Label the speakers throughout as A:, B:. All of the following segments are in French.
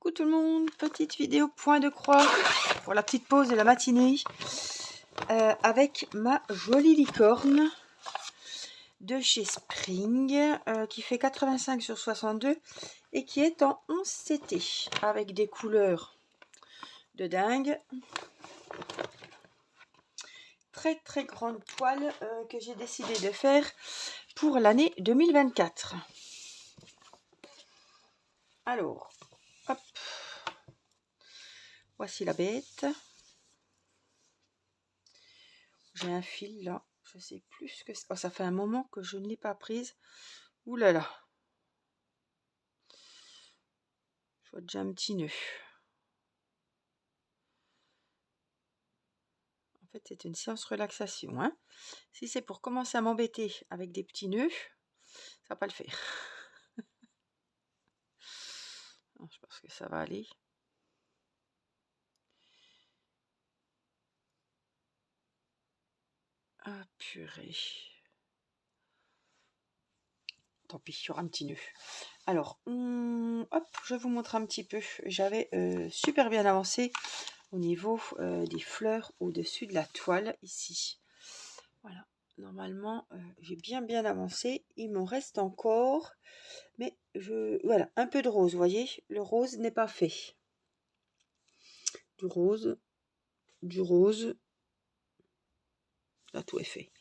A: Coucou tout le monde, petite vidéo point de croix pour la petite pause de la matinée avec ma jolie licorne de chez Spring qui fait 85 sur 62 et qui est en 11 CT avec des couleurs de dingue. Très grande toile que j'ai décidé de faire pour l'année 2024. Alors, hop, voici la bête. J'ai un fil là, je sais plus ce que c'est. Oh, ça fait un moment que je ne l'ai pas prise. Ouh là là. Je vois déjà un petit nœud. En fait, c'est une séance relaxation. Hein. Si c'est pour commencer à m'embêter avec des petits nœuds, ça va pas le faire. Je pense que ça va aller. Ah purée. Tant pis, il y aura un petit nœud. Alors, hop, je vous montre un petit peu. J'avais super bien avancé au niveau des fleurs au-dessus de la toile ici. Voilà, normalement, j'ai bien avancé. Il m'en reste encore, mais voilà, un peu de rose, vous voyez. Le rose n'est pas fait. Du rose. Là, tout est fait.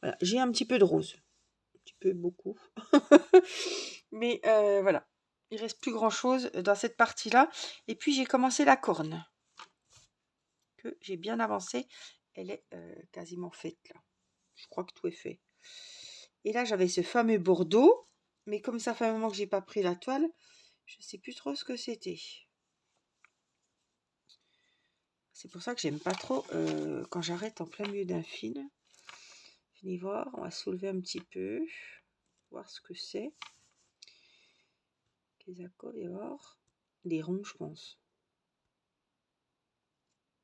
A: Voilà, j'ai un petit peu de rose. Un petit peu, beaucoup. Mais voilà, il reste plus grand-chose dans cette partie-là. Et puis, j'ai commencé la corne. Que j'ai bien avancé. Elle est quasiment faite, là. Je crois que tout est fait. Et là, j'avais ce fameux bordeaux. Mais comme ça fait un moment que j'ai pas pris la toile, je sais plus trop ce que c'était. C'est pour ça que j'aime pas trop quand j'arrête en plein milieu d'un fil. Venez voir, on va soulever un petit peu. Voir ce que c'est. Les accords et or. Des ronds, je pense.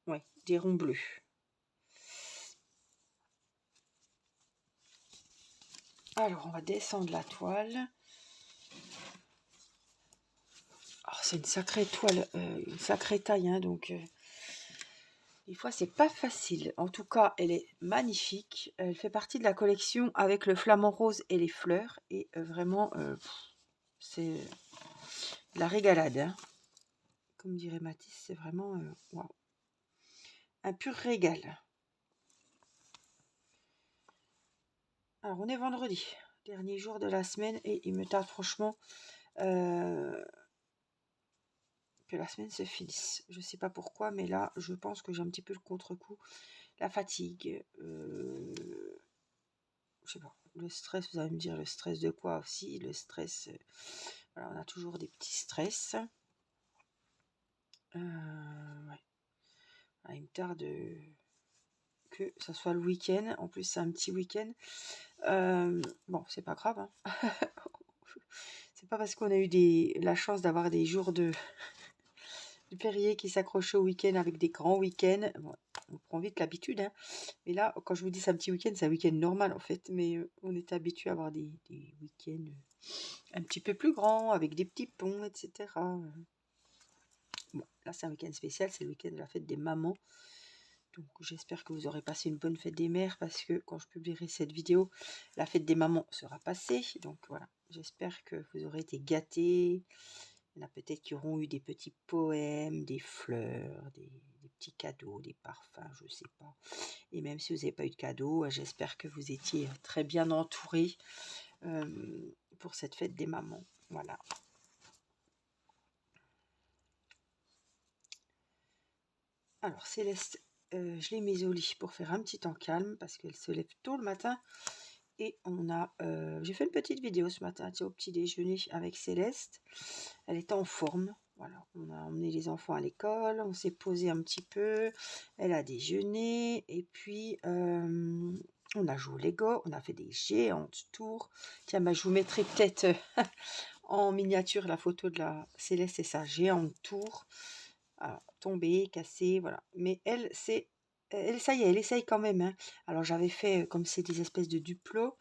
A: Ouais, des ronds bleus. Alors, on va descendre la toile. Alors, c'est une sacrée toile, une sacrée taille, hein, donc des fois, c'est pas facile. En tout cas, elle est magnifique. Elle fait partie de la collection avec le flamant rose et les fleurs. Et vraiment, c'est la régalade. Hein. Comme dirait Mathis, c'est vraiment wow. Un pur régal. Alors, on est vendredi, dernier jour de la semaine, et il me tarde franchement que la semaine se finisse. Je sais pas pourquoi, mais là, je pense que j'ai un petit peu le contre-coup. La fatigue, je sais pas, le stress, vous allez me dire le stress de quoi aussi, le stress, voilà, on a toujours des petits stress. Ouais. Ah, il me tarde que ça soit le week-end, en plus c'est un petit week-end. Bon, c'est pas grave, hein. C'est pas parce qu'on a eu la chance d'avoir des jours de férié qui s'accrochaient au week-end avec des grands week-ends. Bon, on prend vite l'habitude, hein. Mais là, quand je vous dis c'est un petit week-end, c'est un week-end normal en fait. Mais on est habitué à avoir des week-ends un petit peu plus grands, avec des petits ponts, etc. Bon, là c'est un week-end spécial, c'est le week-end de la fête des mamans. Donc j'espère que vous aurez passé une bonne fête des mères parce que quand je publierai cette vidéo, la fête des mamans sera passée. Donc voilà, j'espère que vous aurez été gâtés. Il y en a peut-être qui auront eu des petits poèmes, des fleurs, des petits cadeaux, des parfums, je ne sais pas. Et même si vous n'avez pas eu de cadeaux, j'espère que vous étiez très bien entourés pour cette fête des mamans. Voilà. Alors Céleste, je l'ai mise au lit pour faire un petit temps calme parce qu'elle se lève tôt le matin. Et j'ai fait une petite vidéo ce matin, au petit déjeuner avec Céleste. Elle était en forme. Voilà, on a emmené les enfants à l'école, on s'est posé un petit peu. Elle a déjeuné et puis on a joué au Lego, on a fait des géantes tours. Tiens, je vous mettrai peut-être en miniature la photo de la Céleste et sa géante tour. Alors, tombée, cassée, voilà. Mais elle, ça y est, elle essaye quand même. Hein. Alors j'avais fait, comme c'est des espèces de duplos,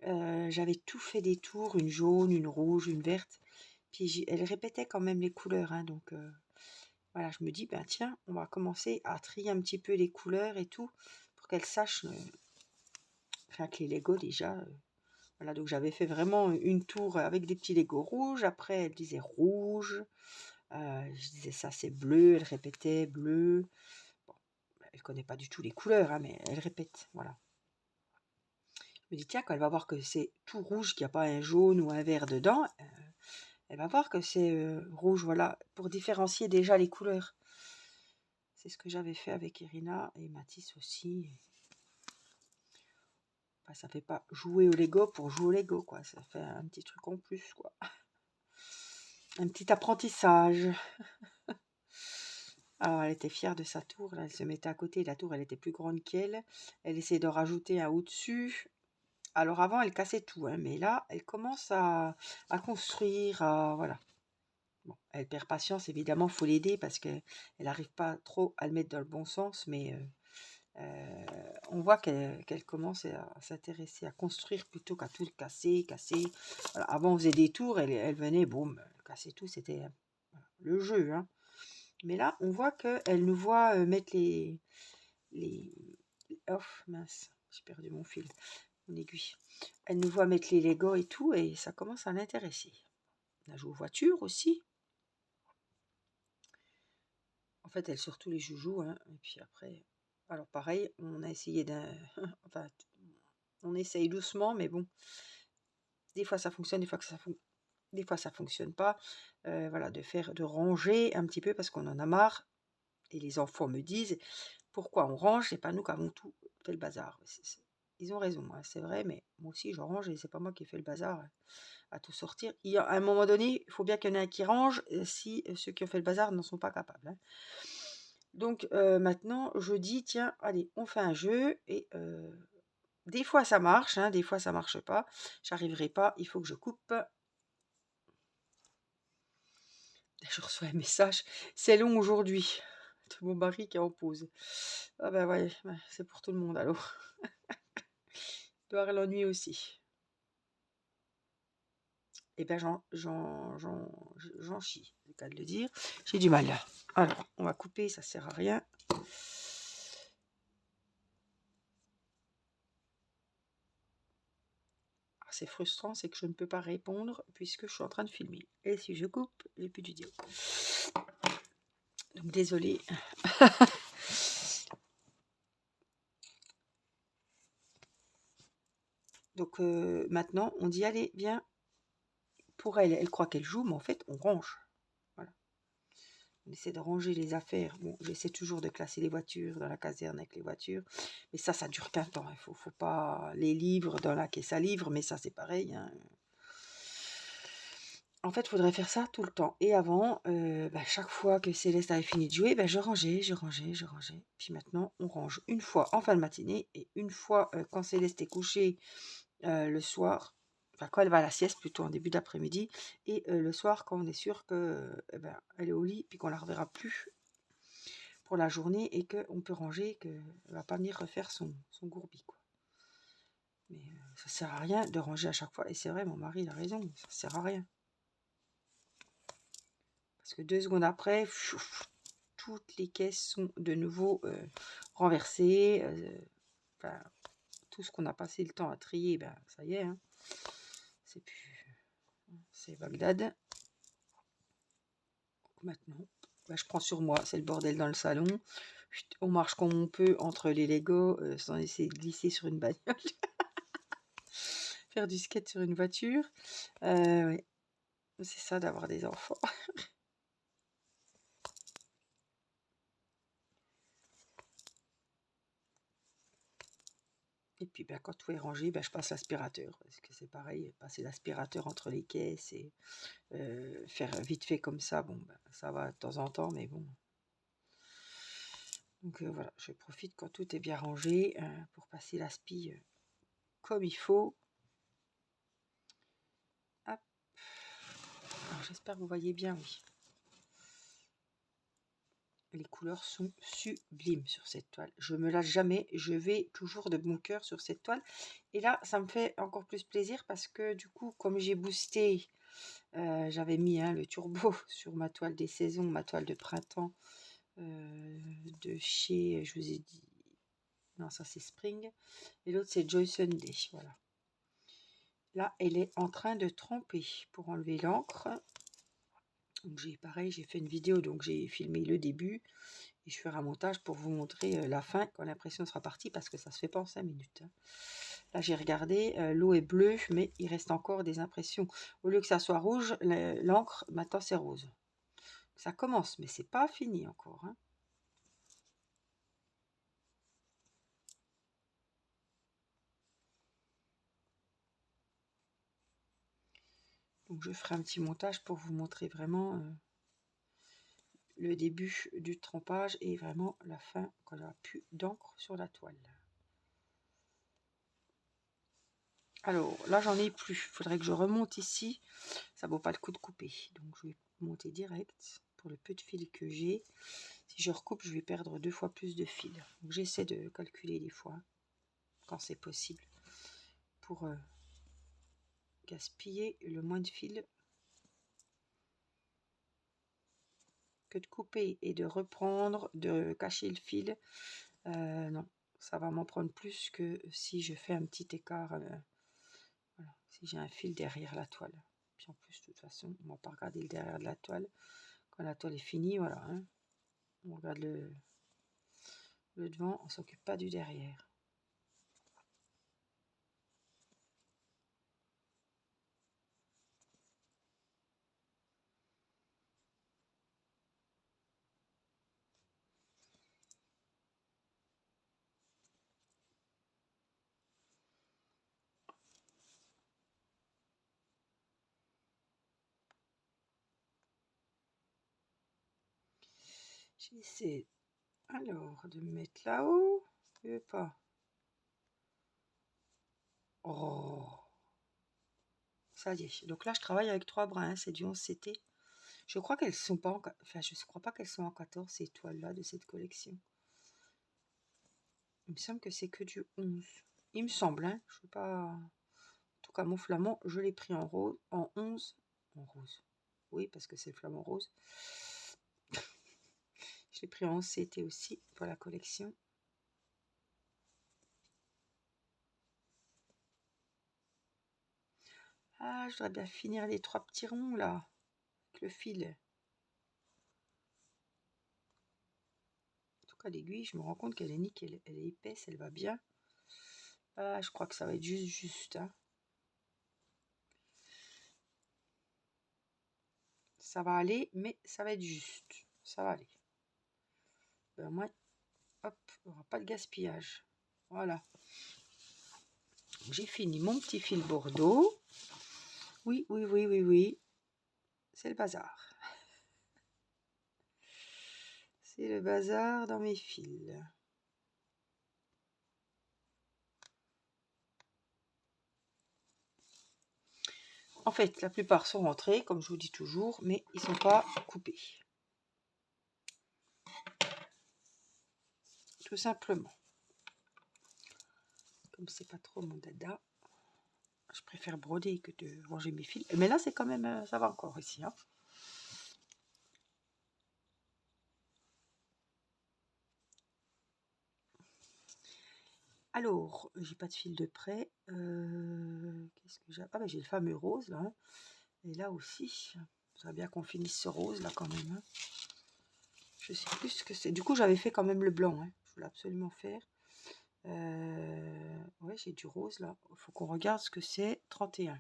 A: j'avais tout fait des tours, une jaune, une rouge, une verte. Puis elle répétait quand même les couleurs, hein, donc voilà, je me dis, ben tiens, on va commencer à trier un petit peu les couleurs et tout, pour qu'elle sache, enfin que les Lego déjà, voilà, donc j'avais fait vraiment une tour avec des petits Lego rouges, après elle disait rouge, je disais ça c'est bleu, elle répétait bleu, bon, elle connaît pas du tout les couleurs, hein, mais elle répète, voilà. Je me dis, tiens, quand elle va voir que c'est tout rouge, qu'il n'y a pas un jaune ou un vert dedans, elle va voir que c'est rouge, voilà, pour différencier déjà les couleurs. C'est ce que j'avais fait avec Irina et Mathis aussi. Enfin, ça fait pas jouer au Lego pour jouer au Lego, quoi. Ça fait un petit truc en plus, quoi. Un petit apprentissage. Alors, elle était fière de sa tour. Là, elle se mettait à côté. La tour, elle était plus grande qu'elle. Elle essayait de rajouter un au-dessus. Alors, avant, elle cassait tout, hein, mais là, elle commence à construire, voilà. Bon, elle perd patience, évidemment, il faut l'aider parce qu'elle n'arrive pas trop à le mettre dans le bon sens, mais on voit qu'elle commence à s'intéresser, à construire plutôt qu'à tout casser. Voilà, avant, on faisait des tours, elle venait, boum, casser tout, c'était voilà, le jeu, hein. Mais là, on voit qu'elle nous voit mettre les... Oh, mince, j'ai perdu mon fil, mon aiguille. Elle nous voit mettre les Legos et tout, et ça commence à l'intéresser. On a joué aux voitures aussi. En fait, elle sort tous les joujoux, hein, et puis après... Alors pareil, on a essayé d'un... enfin, on essaye doucement, mais bon, des fois ça fonctionne, des fois ça fonctionne pas. Voilà, de ranger un petit peu parce qu'on en a marre. Et les enfants me disent, pourquoi on range, c'est pas nous qui avons tout fait le bazar. Ils ont raison, hein, c'est vrai, mais moi aussi je range et c'est pas moi qui ai fait le bazar à tout sortir. À un moment donné, il faut bien qu'il y en ait un qui range si ceux qui ont fait le bazar n'en sont pas capables, hein. Donc maintenant, je dis, tiens, allez, on fait un jeu et des fois ça marche, hein, des fois ça marche pas. J'arriverai pas, il faut que je coupe. Je reçois un message, c'est long aujourd'hui, de mon mari qui est en pause. Ah ben ouais, c'est pour tout le monde alors. Il doit avoir l'ennui aussi. Et ben j'en chie, c'est le cas de le dire. J'ai du mal. Alors, on va couper, ça sert à rien. C'est frustrant, c'est que je ne peux pas répondre puisque je suis en train de filmer. Et si je coupe, j'ai plus de vidéo. Donc désolée. Donc maintenant, on dit allez, viens. Pour elle, elle croit qu'elle joue, mais en fait, on range. Voilà. On essaie de ranger les affaires. Bon, j'essaie toujours de classer les voitures dans la caserne avec les voitures. Mais ça dure qu'un temps. Il faut pas les livres dans la caisse à livres, mais ça, c'est pareil, hein. En fait, il faudrait faire ça tout le temps. Et avant, chaque fois que Céleste avait fini de jouer, je rangeais. Puis maintenant, on range une fois en fin de matinée et une fois quand Céleste est couchée le soir. Enfin, quand elle va à la sieste, plutôt en début d'après-midi. Et le soir, quand on est sûr que elle est au lit, puis qu'on la reverra plus pour la journée et qu'on peut ranger, qu'elle ne va pas venir refaire son gourbi, quoi. Mais ça sert à rien de ranger à chaque fois. Et c'est vrai, mon mari il a raison, ça sert à rien. Parce que 2 secondes après, toutes les caisses sont de nouveau renversées. Enfin, tout ce qu'on a passé le temps à trier, ça y est, hein. C'est plus... C'est Bagdad. Maintenant, je prends sur moi, c'est le bordel dans le salon. On marche comme on peut entre les Legos sans essayer de glisser sur une bagnole. Faire du skate sur une voiture. Ouais. C'est ça d'avoir des enfants. Et puis quand tout est rangé, je passe l'aspirateur. Parce que c'est pareil, passer l'aspirateur entre les caisses et faire vite fait comme ça, bon, ça va de temps en temps, mais bon. Donc voilà, je profite quand tout est bien rangé pour passer l'aspi comme il faut. Hop. Alors j'espère que vous voyez bien, oui. Les couleurs sont sublimes sur cette toile. Je me lâche jamais, je vais toujours de bon cœur sur cette toile. Et là, ça me fait encore plus plaisir parce que du coup, comme j'ai boosté J'avais mis le turbo sur ma toile des saisons, ma toile de printemps de chez, je vous ai dit, non ça c'est Spring, et l'autre c'est Joy Sunday, voilà. Là elle est en train de tremper pour enlever l'encre. Donc pareil, j'ai fait une vidéo, donc j'ai filmé le début et je ferai un montage pour vous montrer la fin quand l'impression sera partie, parce que ça se fait pas en 5 minutes. Là j'ai regardé, l'eau est bleue, mais il reste encore des impressions. Au lieu que ça soit rouge, l'encre maintenant c'est rose. Ça commence, mais c'est pas fini encore. Donc je ferai un petit montage pour vous montrer vraiment le début du trempage et vraiment la fin quand il n'y aura plus d'encre sur la toile. Alors là j'en ai plus, il faudrait que je remonte ici, ça vaut pas le coup de couper, donc je vais monter direct pour le peu de fil que j'ai. Si je recoupe, je vais perdre 2 fois plus de fil, donc j'essaie de calculer des fois quand c'est possible pour gaspiller le moins de fil que de couper et de reprendre, de cacher le fil. Non, ça va m'en prendre plus que si je fais un petit écart. Voilà, si j'ai un fil derrière la toile. Puis en plus, de toute façon, on ne va pas regarder le derrière de la toile. Quand la toile est finie, voilà. On regarde le devant, on ne s'occupe pas du derrière. J'essaie alors de me mettre là-haut. Je veux pas. Oh, ça y est. Donc là, je travaille avec 3 brins. C'est du 11CT. Je crois qu'elles sont pas en... Enfin, je ne crois pas qu'elles sont en 14, ces toiles-là de cette collection. Il me semble que c'est que du 11. Il me semble, hein. Je ne sais pas... En tout cas, mon flamand, je l'ai pris en rose, en 11. En rose. Oui, parce que c'est le flamand rose. Je l'ai pris en 11CT aussi pour la collection. Ah, je voudrais bien finir les 3 petits ronds là, avec le fil. En tout cas, l'aiguille, je me rends compte qu'elle est nickel. Elle est épaisse, elle va bien. Ah, je crois que ça va être juste. Hein. Ça va aller, mais ça va être juste. Ça va aller. Ben, moi, hop, il n'y aura pas de gaspillage. Voilà. J'ai fini mon petit fil Bordeaux. Oui, oui, oui, oui, oui. C'est le bazar. C'est le bazar dans mes fils. En fait, la plupart sont rentrés, comme je vous dis toujours, mais ils ne sont pas coupés. Tout simplement. Comme c'est pas trop mon dada, je préfère broder que de ranger mes fils. Mais là, c'est quand même, ça va encore ici. Hein. Alors, j'ai pas de fil de près. Qu'est-ce que j'ai? Ah ben j'ai le fameux rose là. Hein. Et là aussi, j'aimerais bien qu'on finisse ce rose là quand même. Hein. Je sais plus ce que c'est. Du coup, j'avais fait quand même le blanc. Hein. Je voulais absolument faire. Ouais, j'ai du rose là. Il faut qu'on regarde ce que c'est. 31.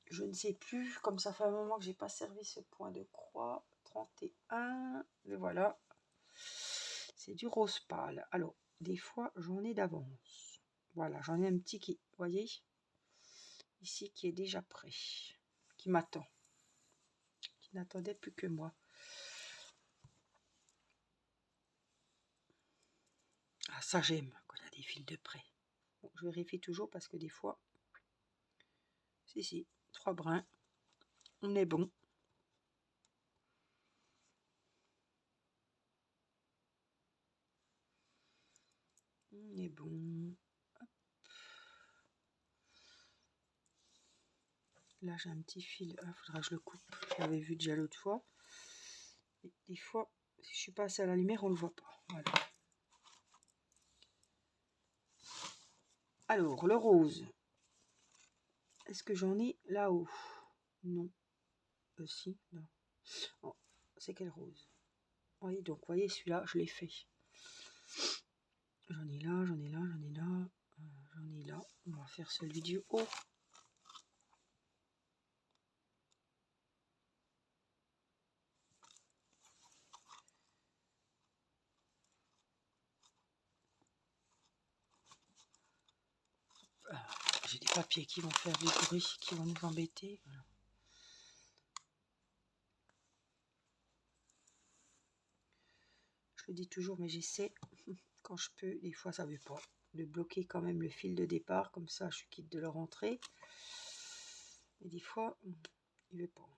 A: Je ne sais plus, comme ça fait un moment que j'ai pas servi ce point de croix. 31. Le voilà. C'est du rose pâle. Alors, des fois, j'en ai d'avance. Voilà, j'en ai un petit qui, vous voyez, ici, qui est déjà prêt, qui m'attend, qui n'attendait plus que moi. Ah, ça j'aime, quand il y a des fils de près. Bon, je vérifie toujours parce que des fois, si, 3 brins, on est bon. On est bon. Hop. Là, j'ai un petit fil. Il faudra que je le coupe. Je l'avais vu déjà l'autre fois. Et des fois, si je suis pas assez à la lumière, on le voit pas. Voilà. Alors, le rose. Est-ce que j'en ai là-haut? Non. Si, non. Oh, c'est quel rose? Oui, donc, vous voyez, celui-là, je l'ai fait. J'en ai là, j'en ai là, j'en ai là, j'en ai là. On va faire celui du haut. J'ai des papiers qui vont faire du bruit, qui vont nous embêter. Voilà. Je le dis toujours, mais j'essaie, quand je peux, des fois ça ne veut pas, de bloquer quand même le fil de départ, comme ça je suis quitte de le rentrer. Et des fois, il ne veut pas.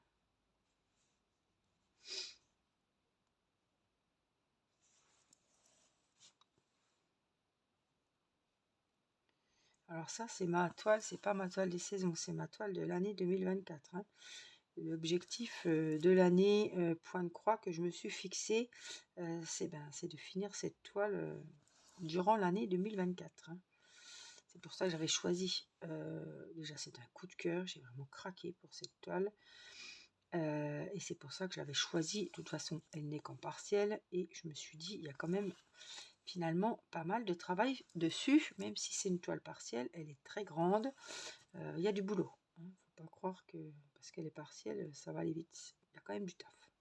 A: Alors ça, c'est ma toile, c'est pas ma toile des saisons, c'est ma toile de l'année 2024. Hein. L'objectif de l'année, point de croix que je me suis fixé, c'est de finir cette toile durant l'année 2024. Hein. C'est pour ça que j'avais choisi, déjà c'est un coup de cœur, j'ai vraiment craqué pour cette toile. Et c'est pour ça que je l'avais choisie. De toute façon, elle n'est qu'en partiel. Et je me suis dit, il y a quand même finalement pas mal de travail dessus, même si c'est une toile partielle, elle est très grande. Il y a du boulot. Hein. Faut pas croire que parce qu'elle est partielle, ça va aller vite. Il y a quand même du taf.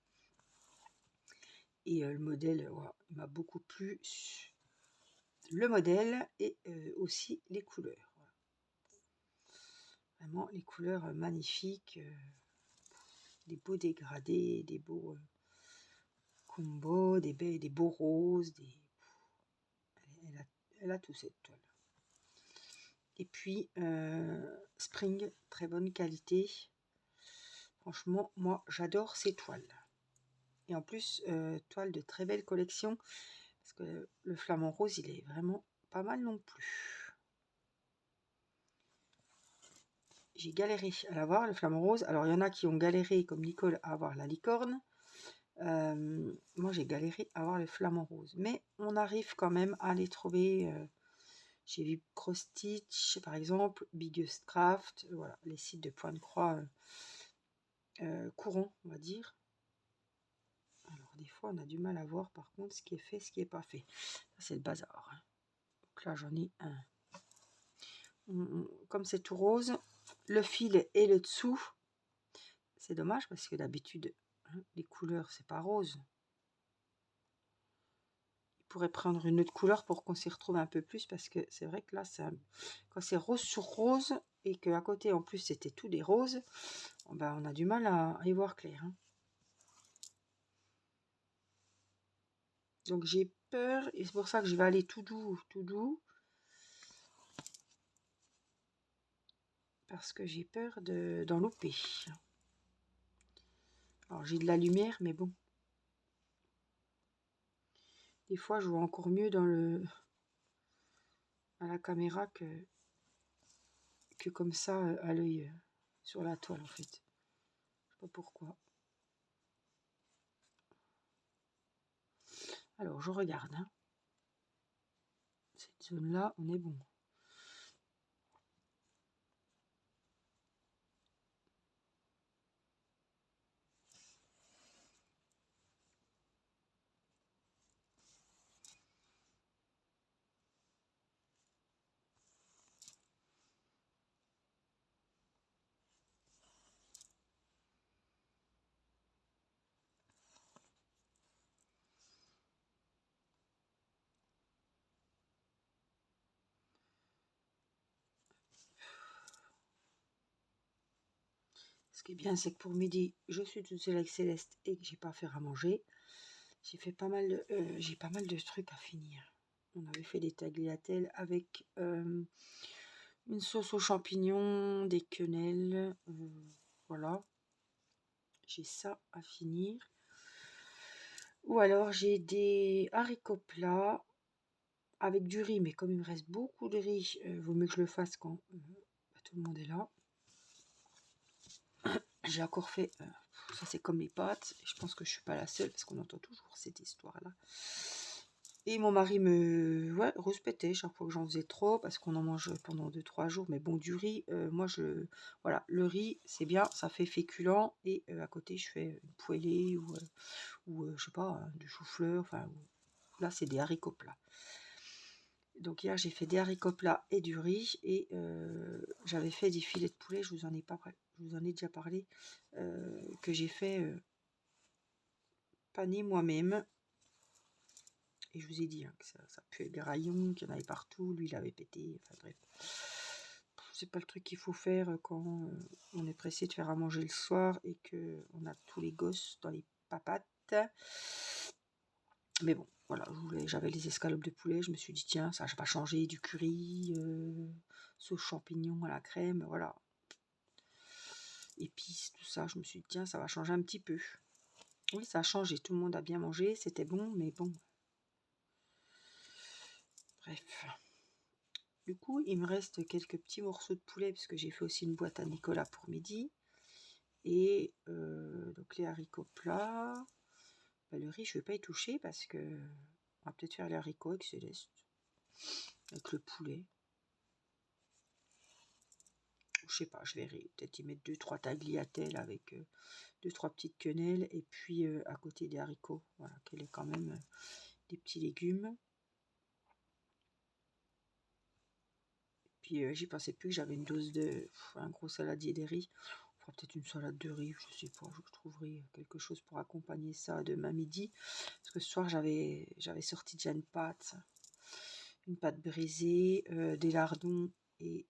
A: Et le modèle, voilà, il m'a beaucoup plu. Le modèle et aussi les couleurs. Voilà. Vraiment, les couleurs magnifiques. Des beaux dégradés, des beaux combos, des beaux roses. Elle a tout cette toile. Et puis, Spring, très bonne qualité. Franchement, moi, j'adore ces toiles. Et en plus, toile de très belle collection. Parce que le flamant rose, il est vraiment pas mal non plus. J'ai galéré à l'avoir, le flamant rose. Alors, il y en a qui ont galéré, comme Nicole, à avoir la licorne. Moi, j'ai galéré à avoir le flamant rose. Mais on arrive quand même à les trouver. J'ai vu Cross Stitch, par exemple, Biggest Craft. Voilà, les sites de point de croix courants, on va dire. Alors, des fois, on a du mal à voir, par contre, ce qui est fait, ce qui n'est pas fait. Ça, c'est le bazar. Hein. Donc là, j'en ai un. Comme c'est tout rose, le fil est le dessous. C'est dommage, parce que d'habitude, hein, les couleurs, c'est pas rose. Il pourrait prendre une autre couleur pour qu'on s'y retrouve un peu plus, parce que c'est vrai que là, quand c'est rose sur rose, et qu'à côté, en plus, c'était tout des roses, ben, on a du mal à y voir clair. Hein. Donc j'ai peur, et c'est pour ça que je vais aller tout doux, parce que j'ai peur d'en louper. Alors j'ai de la lumière, mais bon. Des fois, je vois encore mieux à la caméra que comme ça à l'œil sur la toile en fait. Je sais pas pourquoi. Alors je regarde. Hein. Cette zone-là, on est bon. Ce qui est bien, c'est que pour midi, je suis toute seule avec Céleste et que j'ai pas à faire à manger. J'ai pas mal de trucs à finir. On avait fait des tagliatelles avec une sauce aux champignons, des quenelles, voilà. J'ai ça à finir. Ou alors j'ai des haricots plats avec du riz, mais comme il me reste beaucoup de riz, vaut mieux que je le fasse quand tout le monde est là. J'ai encore fait, ça c'est comme les pâtes, je pense que je suis pas la seule, parce qu'on entend toujours cette histoire-là. Et mon mari me respectait chaque fois que j'en faisais trop, parce qu'on en mange pendant 2-3 jours, mais bon, du riz, moi voilà, le riz, c'est bien, ça fait féculent, et à côté, je fais une poêlée, ou je sais pas, du chou-fleur, enfin, là, c'est des haricots plats. Donc hier, j'ai fait des haricots plats et du riz, et j'avais fait des filets de poulet, je vous en ai déjà parlé, que j'ai fait paner moi-même. Et je vous ai dit que ça puait le graillon, qu'il y en avait partout, lui il avait pété, enfin bref. C'est pas le truc qu'il faut faire quand on est pressé de faire à manger le soir et qu'on a tous les gosses dans les papates. Mais bon, voilà, j'avais les escalopes de poulet, je me suis dit tiens, ça n'a pas changé, du curry, sauce champignon à la crème, voilà. Épices, tout ça, je me suis dit tiens, ça va changer un petit peu. Oui, ça a changé, tout le monde a bien mangé, c'était bon, mais bon. Bref. Du coup, il me reste quelques petits morceaux de poulet, parce que j'ai fait aussi une boîte à Nicolas pour midi. Et donc les haricots plats. Ben, le riz, je ne vais pas y toucher, parce que on va peut-être faire les haricots avec Céleste. Avec le poulet. Je sais pas, je verrai. Peut-être y mettre 2-3 tagliatelles avec 2-3 petites quenelles. Et puis à côté des haricots. Voilà, qu'elle ait quand même des petits légumes. Puis j'y pensais plus que j'avais une dose un gros saladier de riz. On fera peut-être une salade de riz, je sais pas, je trouverai quelque chose pour accompagner ça demain midi. Parce que ce soir j'avais sorti déjà une pâte brisée, des lardons, et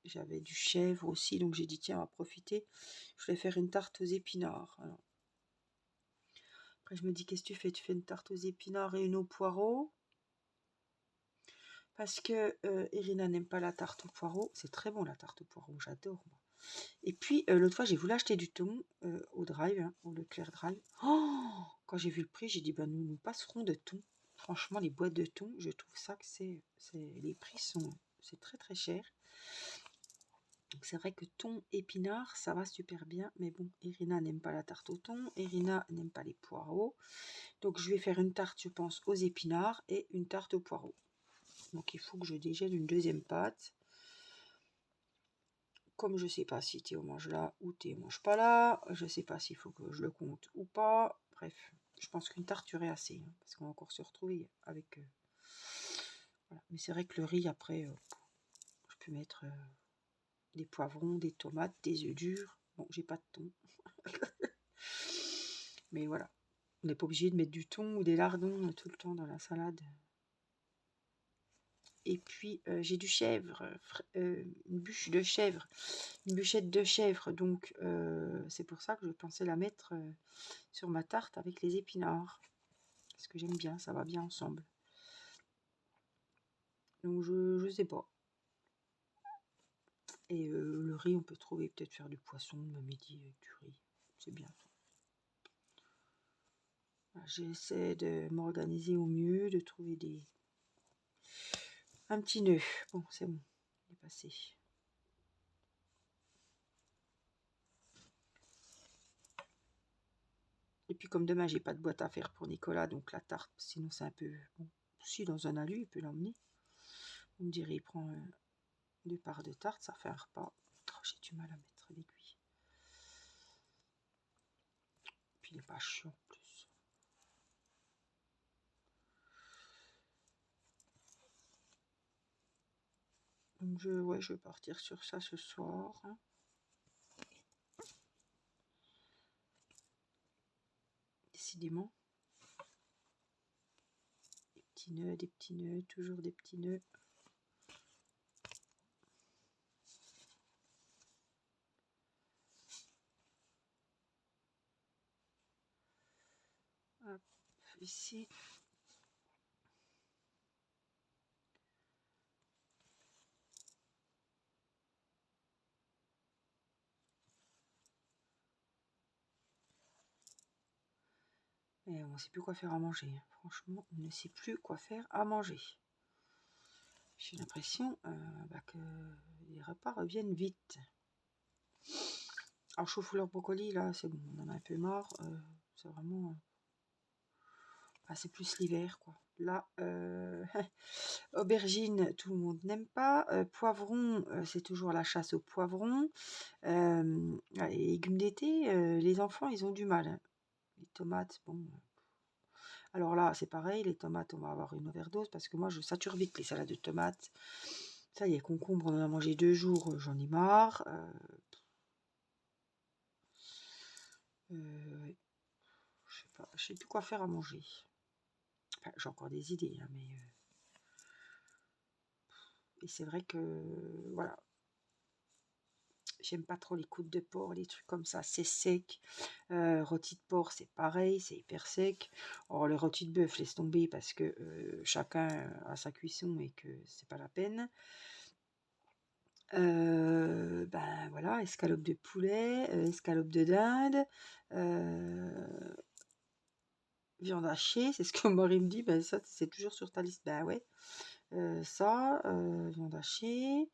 A: j'avais du chèvre aussi, donc j'ai dit tiens, on va profiter. Je voulais faire une tarte aux épinards. Alors, après je me dis qu'est-ce que tu fais? Tu fais une tarte aux épinards et une aux poireaux. Parce que Irina n'aime pas la tarte aux poireaux. C'est très bon la tarte aux poireaux, j'adore moi. Et puis l'autre fois j'ai voulu acheter du thon au Drive, au Leclerc Drive. Oh, quand j'ai vu le prix, j'ai dit bah nous passerons de thon. Franchement, les boîtes de thon, je trouve ça que les prix c'est très très cher. Donc c'est vrai que thon épinard, ça va super bien, mais bon, Irina n'aime pas la tarte au thon, Irina n'aime pas les poireaux. Donc je vais faire une tarte, je pense, aux épinards et une tarte aux poireaux. Donc il faut que je dégèle une deuxième pâte. Comme je sais pas si Théo mange là ou Théo mange pas là, je sais pas s'il faut que je le compte ou pas. Bref, je pense qu'une tarte aurait assez, parce qu'on va encore se retrouver avec. Voilà. Mais c'est vrai que le riz après, je peux mettre des poivrons, des tomates, des œufs durs. Bon, j'ai pas de thon, mais voilà, on n'est pas obligé de mettre du thon ou des lardons tout le temps dans la salade. Et puis j'ai du chèvre, une bûche de chèvre, une bûchette de chèvre, donc c'est pour ça que je pensais la mettre sur ma tarte avec les épinards, parce que j'aime bien, ça va bien ensemble. Donc je sais pas. Et le riz, on peut trouver, peut-être faire du poisson le midi avec du riz, c'est bien. Voilà, j'essaie de m'organiser au mieux, de trouver un petit nœud. Bon, c'est bon, il est passé. Et puis comme demain j'ai pas de boîte à faire pour Nicolas, donc la tarte, sinon c'est un peu bon. Si dans un alu, il peut l'emmener. Vous me direz, il prend 2 parts de tarte, ça fait un repas. Oh, j'ai du mal à mettre l'aiguille. Puis il n'est pas chiant en plus. Donc je vais partir sur ça ce soir. Décidément. Des petits nœuds, toujours des petits nœuds. Hop, ici. Et on ne sait plus quoi faire à manger. Franchement, on ne sait plus quoi faire à manger. J'ai l'impression que les repas reviennent vite. Alors, chou-fleur brocoli, là, c'est bon, on en a un peu marre. C'est vraiment... c'est plus l'hiver, quoi. Là, aubergine, tout le monde n'aime pas. Poivron, c'est toujours la chasse au poivron. Les légumes d'été, les enfants, ils ont du mal, hein. Les tomates, bon. Alors là, c'est pareil, les tomates, on va avoir une overdose parce que moi, je sature vite les salades de tomates. Ça y est, concombre, on en a mangé 2 jours, j'en ai marre. Ouais, je sais pas, je sais plus quoi faire à manger. Enfin, j'ai encore des idées, hein, mais et c'est vrai que voilà, j'aime pas trop les côtes de porc, les trucs comme ça, c'est sec. Rôti de porc, c'est pareil, c'est hyper sec. Or, le rôti de bœuf, laisse tomber parce que chacun a sa cuisson et que c'est pas la peine. Ben voilà, escalope de poulet, escalope de dinde, viande hachée, c'est ce que mon mari me dit, ben ça c'est toujours sur ta liste. Ben ouais, ça, viande hachée,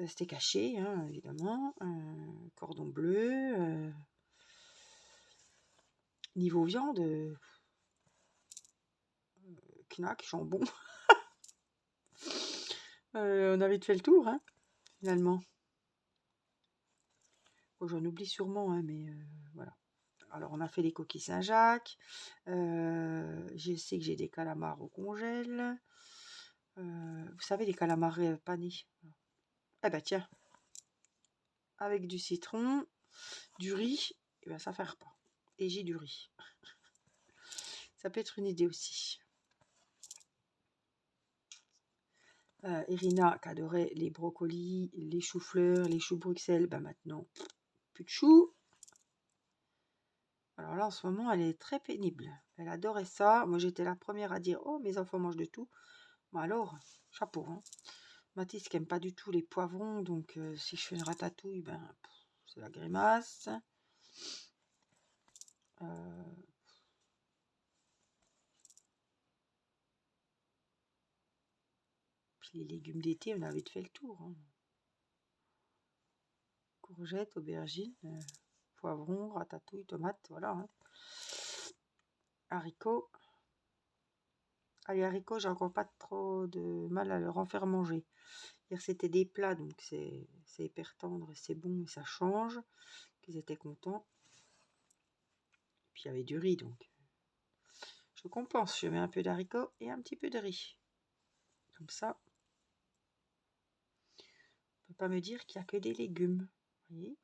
A: steak haché, hein, évidemment, cordon bleu, niveau viande, knack, jambon. On avait fait le tour, hein, finalement. Bon, j'en oublie sûrement, hein, mais voilà. Alors, on a fait les coquilles Saint-Jacques. Je sais que j'ai des calamars au congèle. Vous savez, les calamars panés. Eh ben tiens, avec du citron, du riz, et ben ça fait un repas. Et j'ai du riz. Ça peut être une idée aussi. Irina qui adorait les brocolis, les choux-fleurs, les choux Bruxelles. Ben maintenant, plus de choux. Alors là, en ce moment, elle est très pénible. Elle adorait ça. Moi, j'étais la première à dire, oh, mes enfants mangent de tout. Bon, alors, chapeau, hein. Mathis qui aime pas du tout les poivrons, donc si je fais une ratatouille, ben c'est la grimace. Puis les légumes d'été, on avait vite fait le tour, hein. Courgettes, aubergines, poivrons, ratatouille, tomates, voilà, hein. Haricots. Ah, les haricots, j'ai encore pas trop de mal à leur en faire manger. Hier, c'était des plats, donc c'est hyper tendre et c'est bon et ça change. Qu'ils étaient contents. Puis il y avait du riz, donc je compense. Je mets un peu d'haricots et un petit peu de riz. Comme ça, on peut pas me dire qu'il n'y a que des légumes. Vous voyez?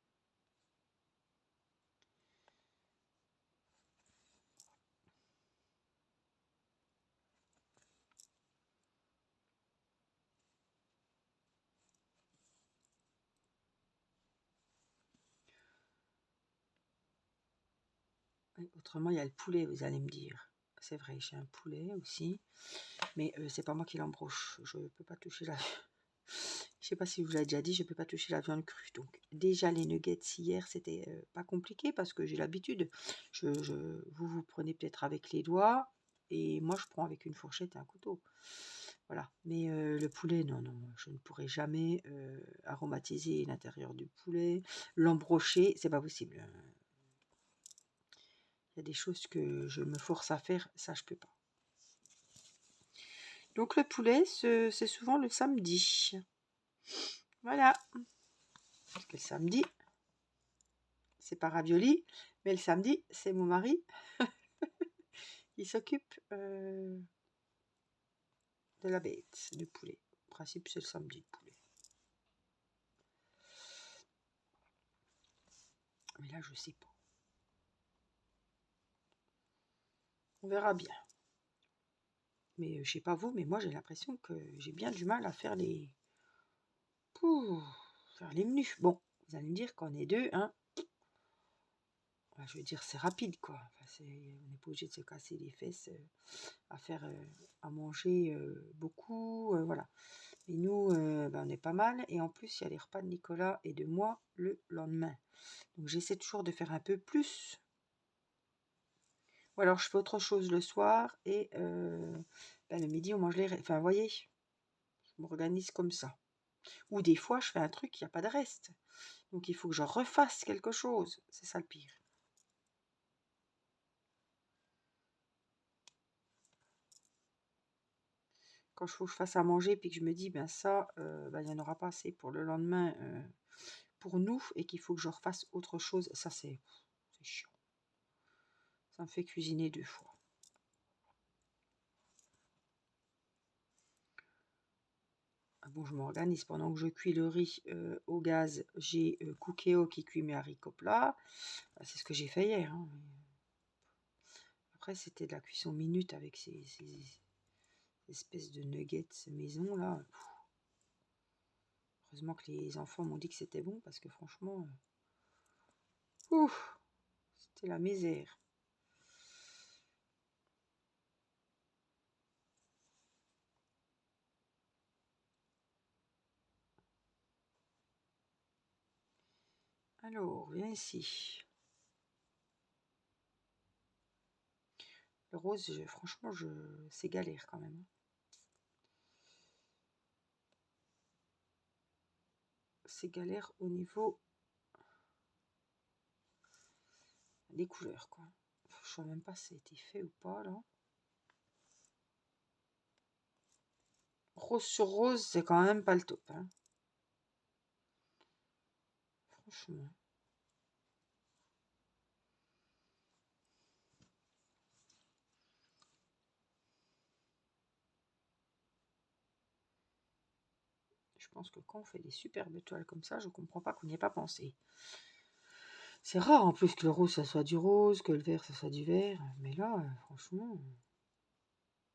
A: Oui, autrement, il y a le poulet, vous allez me dire. C'est vrai, j'ai un poulet aussi. Mais c'est pas moi qui l'embroche. Je peux pas toucher la... Je sais pas si vous l'avez déjà dit, je peux pas toucher la viande crue. Donc déjà les nuggets hier, c'était pas compliqué parce que j'ai l'habitude. Vous prenez peut-être avec les doigts et moi je prends avec une fourchette et un couteau. Voilà. Mais le poulet, non, non, je ne pourrai jamais aromatiser l'intérieur du poulet, l'embrocher, c'est pas possible. Il y a des choses que je me force à faire, ça je peux pas. Donc le poulet, c'est souvent le samedi. Voilà. Parce que le samedi, c'est pas ravioli, mais le samedi, c'est mon mari. Il s'occupe de la bête, du poulet. En principe, c'est le samedi, le poulet. Mais là, je sais pas. On verra bien. Mais je sais pas vous, mais moi, j'ai l'impression que j'ai bien du mal à faire les... Pouh, faire les menus. Bon, vous allez me dire qu'on est deux, hein. Je veux dire, c'est rapide, quoi. Enfin, on n'est pas obligé de se casser les fesses à faire à manger beaucoup, voilà. Et nous, ben, on est pas mal. Et en plus, il y a les repas de Nicolas et de moi le lendemain. Donc, j'essaie toujours de faire un peu plus. Ou alors, je fais autre chose le soir. Et ben, le midi, on mange les restes. Enfin, vous voyez, je m'organise comme ça. Ou des fois, je fais un truc, il n'y a pas de reste. Donc il faut que je refasse quelque chose. C'est ça le pire. Quand il faut que je fasse à manger, puis que je me dis, ben ça, ben, il n'y en aura pas assez pour le lendemain pour nous, et qu'il faut que je refasse autre chose, ça c'est chiant. Ça me fait cuisiner 2 fois. Ah bon, je m'organise pendant que je cuis le riz au gaz. J'ai Cookéo qui cuit mes haricots plats. C'est ce que j'ai fait hier. Hein. Après, c'était de la cuisson minute avec ces espèces de nuggets maison là. Heureusement que les enfants m'ont dit que c'était bon parce que franchement, c'était la misère. Alors, viens ici. Le rose, franchement, c'est galère quand même. C'est galère au niveau des couleurs, quoi. Je sais même pas si ça a été fait ou pas, là. Rose sur rose, c'est quand même pas le top, hein. Franchement. Je pense que quand on fait des superbes toiles comme ça, je comprends pas qu'on n'y ait pas pensé. C'est rare en plus que le rose ça soit du rose, que le vert ça soit du vert. Mais là, franchement,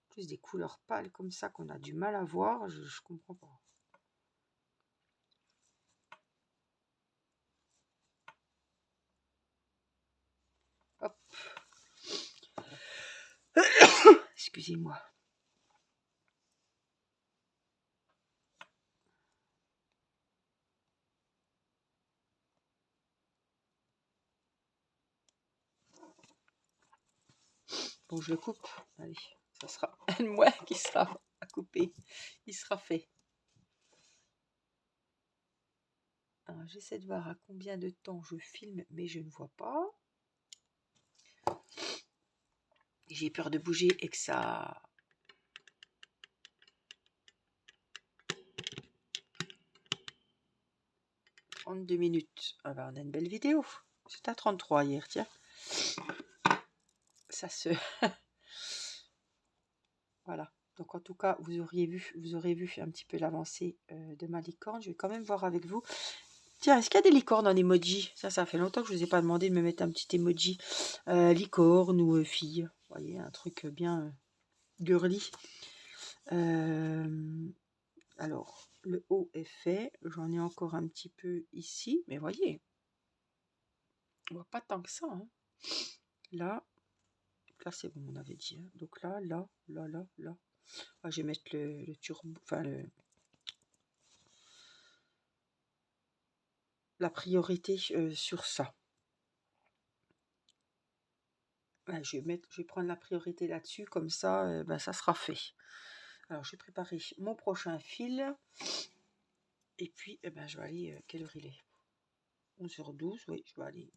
A: plus des couleurs pâles comme ça qu'on a du mal à voir, je comprends pas. Hop. Excusez-moi. Bon, je le coupe. Allez, ça sera un de moins qui sera à couper. Il sera fait. Alors, j'essaie de voir à combien de temps je filme, mais je ne vois pas. J'ai peur de bouger et que ça... 32 minutes. Ah bah, on a une belle vidéo. C'était à 33 hier, tiens. Ça se... Voilà. Donc en tout cas, vous aurez vu un petit peu l'avancée de ma licorne. Je vais quand même voir avec vous. Tiens, est-ce qu'il y a des licornes en emoji? Ça fait longtemps que je ne vous ai pas demandé de me mettre un petit emoji licorne ou fille. Vous voyez, un truc bien girly. Alors, le haut est fait. J'en ai encore un petit peu ici. Mais voyez, on voit pas tant que ça. Hein. Là c'est bon, on avait dit. Hein. Donc là. Ah, je vais mettre le turbo, enfin la priorité sur ça. Ouais, je vais prendre la priorité là-dessus, comme ça, ben, ça sera fait. Alors, je vais préparer mon prochain fil. Et puis, eh ben, je vais aller... quelle heure il est? 11h12, oui, je vais aller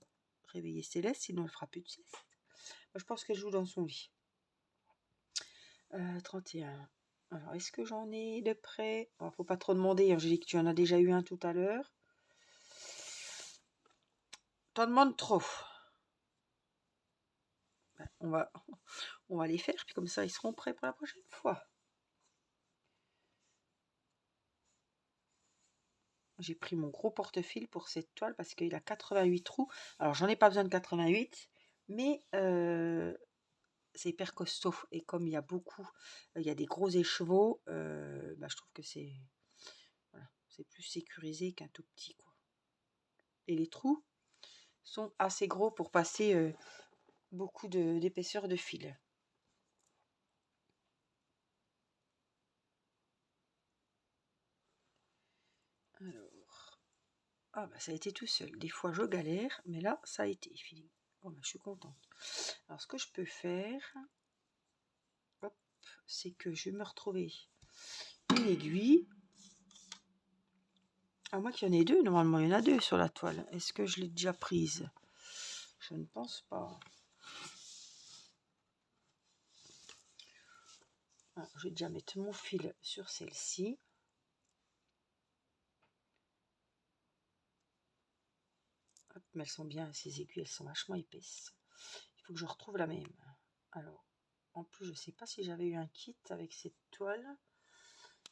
A: réveiller Céleste, sinon elle fera plus de sieste. Je pense qu'elle joue dans son lit. 31. Alors, est-ce que j'en ai de près? Il ne faut pas trop demander, Angélique, tu en as déjà eu un tout à l'heure. T'en demandes trop. Ben, on va les faire, puis comme ça, ils seront prêts pour la prochaine fois. J'ai pris mon gros porte-fil pour cette toile parce qu'il a 88 trous. Alors, j'en ai pas besoin de 88, mais c'est hyper costaud. Et comme il y a beaucoup, il y a des gros écheveaux, bah, je trouve que c'est plus sécurisé qu'un tout petit, quoi. Et les trous sont assez gros pour passer beaucoup d'épaisseur de fil. Alors, ah bah ça a été tout seul. Des fois je galère, mais là ça a été fini. Bon bah, je suis contente. Alors ce que je peux faire, c'est que je vais me retrouver une aiguille. À moins qu'il y en ait deux, normalement il y en a deux sur la toile. Est-ce que je l'ai déjà prise? Je ne pense pas. Ah, je vais déjà mettre mon fil sur celle-ci. Mais elles sont bien, ces aiguilles, elles sont vachement épaisses. Il faut que je retrouve la même. Alors, en plus, je ne sais pas si j'avais eu un kit avec cette toile.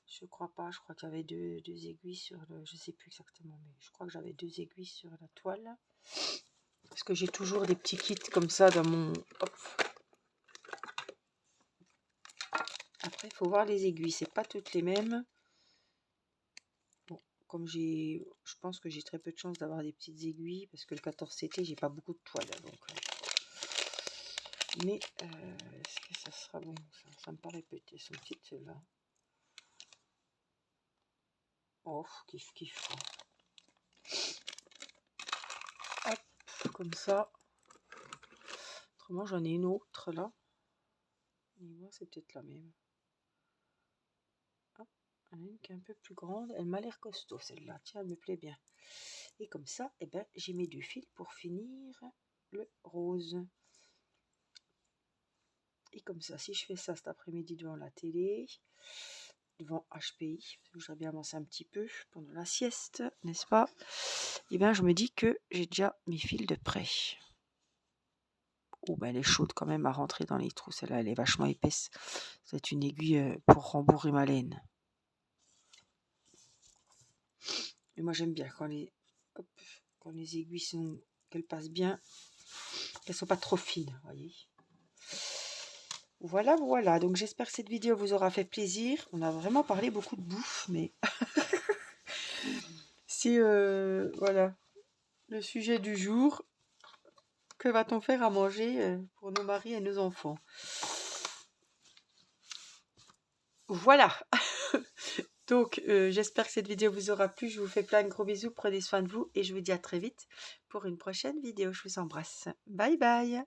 A: Je crois pas, je crois qu'il y avait deux aiguilles sur le... Je sais plus exactement, mais je crois que j'avais 2 aiguilles sur la toile. Parce que j'ai toujours des petits kits comme ça dans mon... Hop. Après, il faut voir les aiguilles, c'est pas toutes les mêmes. Bon, comme je pense que j'ai très peu de chance d'avoir des petites aiguilles, parce que le 14CT, j'ai pas beaucoup de toile. Donc, mais est-ce que ça sera bon? Ça me paraît peut-être. Elles sont petites celles-là. Oh, kiff, kiff. Hop, comme ça. Autrement, j'en ai une autre là. Et moi, c'est peut-être la même. Hop, il y en a une qui est un peu plus grande. Elle m'a l'air costaud celle-là. Tiens, elle me plaît bien. Et comme ça, eh ben, j'ai mes 2 fils pour finir le rose. Et comme ça, si je fais ça cet après-midi devant la télé, devant HPI, parce que je voudrais bien avancer un petit peu pendant la sieste, n'est-ce pas? Et bien, je me dis que j'ai déjà mes fils de près. Oh, ben, elle est chaude quand même à rentrer dans les trous. Celle-là, elle est vachement épaisse. C'est une aiguille pour rembourrer ma laine. Et moi, j'aime bien quand les aiguilles sont, qu'elles passent bien, qu'elles sont pas trop fines, voyez. Voilà, voilà. Donc, j'espère que cette vidéo vous aura fait plaisir. On a vraiment parlé beaucoup de bouffe, mais c'est voilà le sujet du jour. Que va-t-on faire à manger pour nos maris et nos enfants? Voilà. Donc, j'espère que cette vidéo vous aura plu. Je vous fais plein de gros bisous. Prenez soin de vous et je vous dis à très vite pour une prochaine vidéo. Je vous embrasse. Bye bye.